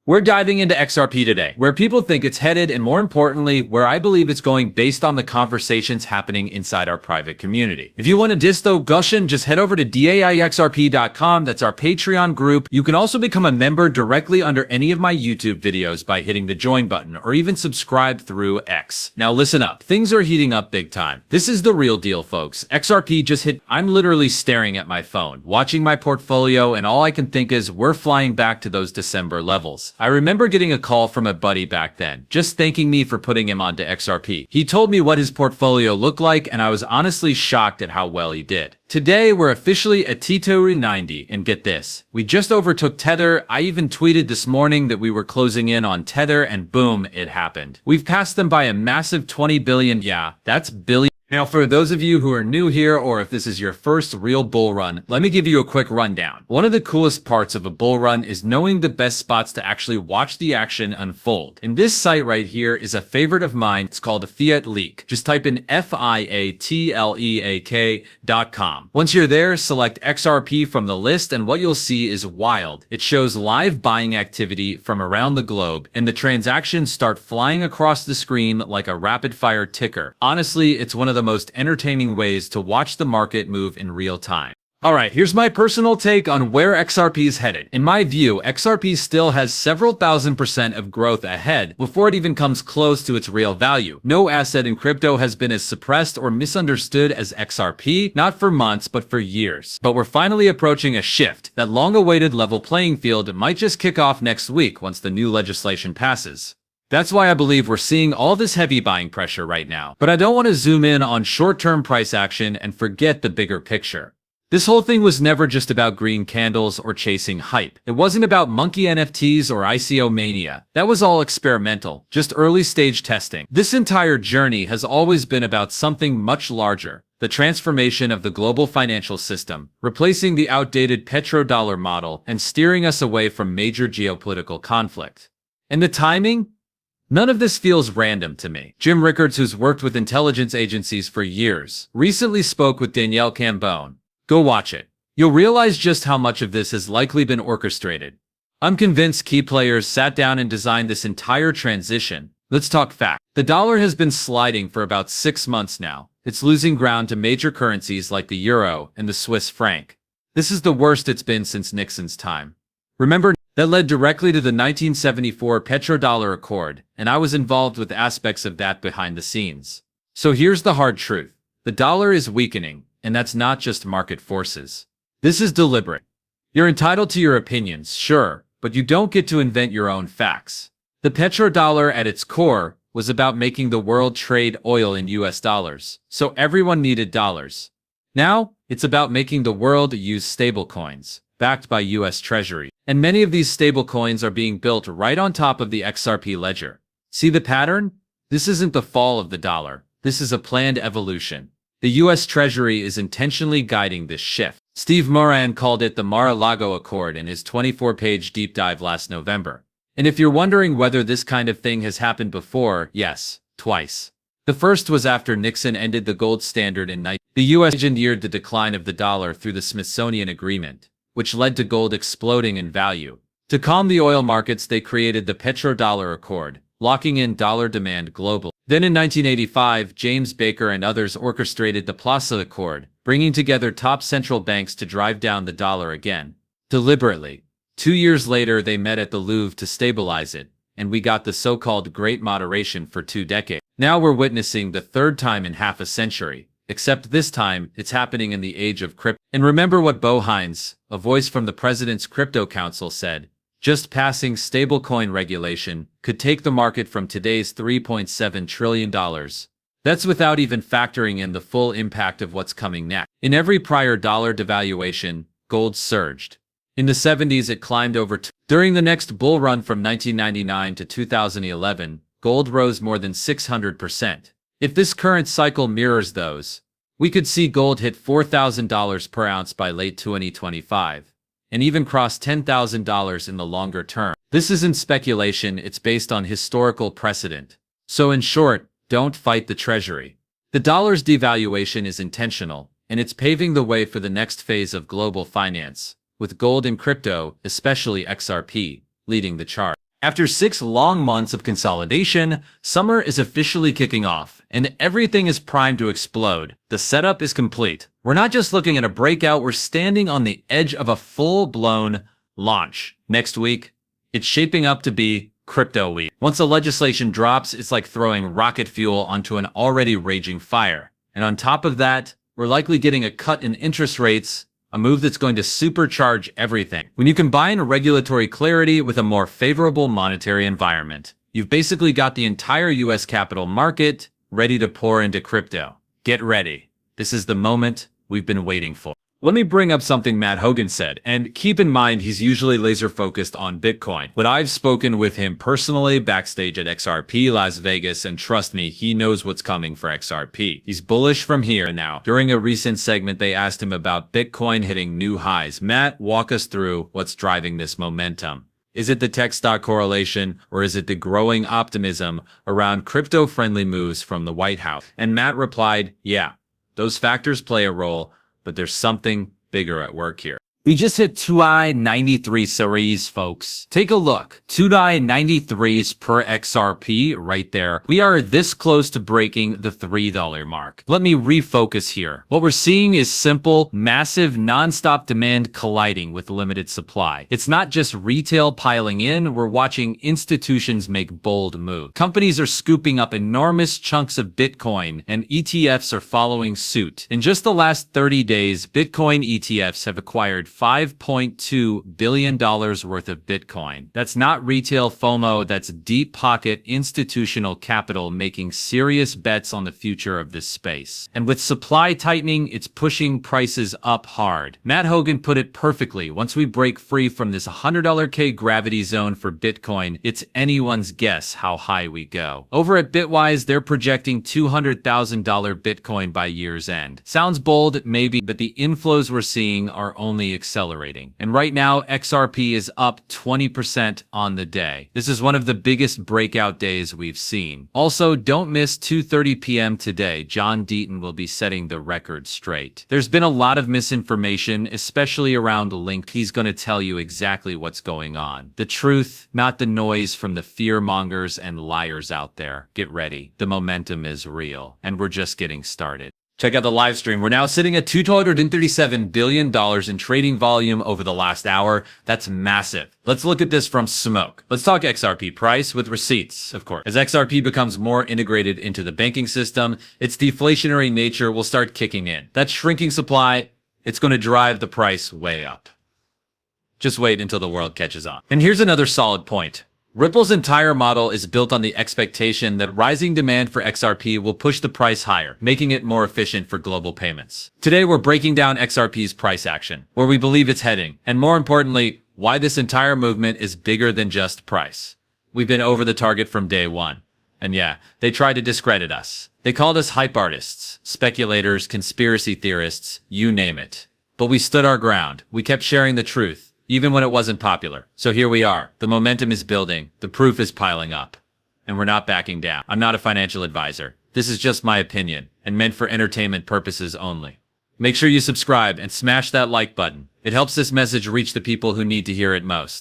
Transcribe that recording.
We're diving into XRP today, where people think it's headed, and more importantly, where I believe it's going based on the conversations happening inside our private community. If you want a disto gushin, just head over to daixrp.com. That's our Patreon group. You can also become a member directly under any of my YouTube videos by hitting the join button, or even subscribe through X. Now listen up, things are heating up big time. This is the real deal, folks. XRP just hit. I'm literally staring at my phone, watching my portfolio, and all I can think is we're flying back to those December levels. I remember getting a call from a buddy back then, just thanking me for putting him onto XRP. He told me what his portfolio looked like, and I was honestly shocked at how well he did. Today, we're officially at T290, and get this, we just overtook Tether. I even tweeted this morning that we were closing in on Tether, and boom, it happened. We've passed them by a massive 20 billion, yeah, that's billion. Now, for those of you who are new here, or if this is your first real bull run, let me give you a quick rundown. One of the coolest parts of a bull run is knowing the best spots to actually watch the action unfold. And this site right here is a favorite of mine. It's called a Fiat Leak. Just type in fiatleak.com. Once you're there, select XRP from the list, and what you'll see is wild. It shows live buying activity from around the globe, and the transactions start flying across the screen like a rapid-fire ticker. Honestly, it's one of the most entertaining ways to watch the market move in real time. Alright, here's my personal take on where XRP is headed. In my view, XRP still has several thousand% of growth ahead before it even comes close to its real value. No asset in crypto has been as suppressed or misunderstood as XRP, not for months, but for years. But we're finally approaching a shift. That long-awaited level playing field might just kick off next week once the new legislation passes. That's why I believe we're seeing all this heavy buying pressure right now. But I don't want to zoom in on short-term price action and forget the bigger picture. This whole thing was never just about green candles or chasing hype. It wasn't about monkey NFTs or ICO mania. That was all experimental, just early stage testing. This entire journey has always been about something much larger. The transformation of the global financial system, replacing the outdated petrodollar model and steering us away from major geopolitical conflict. And the timing? None of this feels random to me. Jim Rickards, who's worked with intelligence agencies for years, recently spoke with Danielle Cambone. Go watch it. You'll realize just how much of this has likely been orchestrated. I'm convinced key players sat down and designed this entire transition. Let's talk facts. The dollar has been sliding for about 6 months now. It's losing ground to major currencies like the euro and the Swiss franc. This is the worst it's been since Nixon's time. Remember, that led directly to the 1974 petrodollar accord, and I was involved with aspects of that behind the scenes. So here's the hard truth. The dollar is weakening, and that's not just market forces. This is deliberate. You're entitled to your opinions, sure, but you don't get to invent your own facts. The petrodollar at its core was about making the world trade oil in US dollars, so everyone needed dollars. Now, it's about making the world use stablecoins, backed by US Treasury. And many of these stablecoins are being built right on top of the XRP ledger. See the pattern? This isn't the fall of the dollar. This is a planned evolution. The US Treasury is intentionally guiding this shift. Steve Moran called it the Mar-a-Lago Accord in his 24-page deep dive last November. And if you're wondering whether this kind of thing has happened before, yes, twice. The first was after Nixon ended the gold standard in 1990. The US engineered the decline of the dollar through the Smithsonian Agreement, which led to gold exploding in value. To calm the oil markets, they created the Petrodollar Accord, locking in dollar demand globally. Then in 1985, James Baker and others orchestrated the Plaza Accord, bringing together top central banks to drive down the dollar again. Deliberately. 2 years later, they met at the Louvre to stabilize it, and we got the so-called Great Moderation for 2 decades. Now we're witnessing the third time in half a century. Except this time, it's happening in the age of crypto. And remember what Bo Hines, a voice from the President's Crypto Council, said. Just passing stablecoin regulation could take the market from today's $3.7 trillion. That's without even factoring in the full impact of what's coming next. In every prior dollar devaluation, gold surged. In the 70s, it climbed over. During the next bull run from 1999 to 2011, gold rose more than 600%. If this current cycle mirrors those, we could see gold hit $4,000 per ounce by late 2025, and even cross $10,000 in the longer term. This isn't speculation, it's based on historical precedent. So in short, don't fight the treasury. The dollar's devaluation is intentional, and it's paving the way for the next phase of global finance, with gold and crypto, especially XRP, leading the charge. After 6 long months of consolidation, summer is officially kicking off, and everything is primed to explode. The setup is complete. We're not just looking at a breakout, we're standing on the edge of a full-blown launch. Next week, it's shaping up to be Crypto Week. Once the legislation drops, it's like throwing rocket fuel onto an already raging fire. And on top of that, we're likely getting a cut in interest rates, a move that's going to supercharge everything. When you combine regulatory clarity with a more favorable monetary environment, you've basically got the entire US capital market ready to pour into crypto. Get ready. This is the moment we've been waiting for. Let me bring up something Matt Hogan said, and keep in mind he's usually laser focused on Bitcoin. But I've spoken with him personally backstage at XRP Las Vegas, and trust me, he knows what's coming for XRP. He's bullish from here and now. During a recent segment, they asked him about Bitcoin hitting new highs. Matt, walk us through what's driving this momentum. Is it the tech stock correlation, or is it the growing optimism around crypto-friendly moves from the White House? And Matt replied, yeah, those factors play a role, but there's something bigger at work here. We just hit 2i93 series, folks. Take a look. 2i93s per XRP right there. We are this close to breaking the $3 mark. Let me refocus here. What we're seeing is simple, massive, non-stop demand colliding with limited supply. It's not just retail piling in. We're watching institutions make bold moves. Companies are scooping up enormous chunks of Bitcoin, and ETFs are following suit. In just the last 30 days, Bitcoin ETFs have acquired $5.2 billion worth of Bitcoin. That's not retail FOMO, that's deep pocket institutional capital making serious bets on the future of this space. And with supply tightening, it's pushing prices up hard. Matt Hogan put it perfectly. Once we break free from this $100K gravity zone for Bitcoin, it's anyone's guess how high we go. Over at Bitwise, they're projecting $200,000 Bitcoin by year's end. Sounds bold, maybe, but the inflows we're seeing are only accelerating. And right now, XRP is up 20% on the day. This is one of the biggest breakout days we've seen. Also, don't miss 2:30 p.m. today. John Deaton will be setting the record straight. There's been a lot of misinformation, especially around Link. He's going to tell you exactly what's going on. The truth, not the noise from the fear mongers and liars out there. Get ready. The momentum is real, and we're just getting started. Check out the live stream. We're now sitting at $237 billion in trading volume over the last hour. That's massive. Let's look at this from smoke. Let's talk XRP price with receipts, of course. As XRP becomes more integrated into the banking system, its deflationary nature will start kicking in. That shrinking supply, it's going to drive the price way up. Just wait until the world catches on. And here's another solid point. Ripple's entire model is built on the expectation that rising demand for XRP will push the price higher, making it more efficient for global payments. Today, we're breaking down XRP's price action, where we believe it's heading, and more importantly, why this entire movement is bigger than just price. We've been over the target from day one. And yeah, they tried to discredit us. They called us hype artists, speculators, conspiracy theorists, you name it. But we stood our ground. We kept sharing the truth, even when it wasn't popular. So here we are. The momentum is building. The proof is piling up. And we're not backing down. I'm not a financial advisor. This is just my opinion, and meant for entertainment purposes only. Make sure you subscribe and smash that like button. It helps this message reach the people who need to hear it most.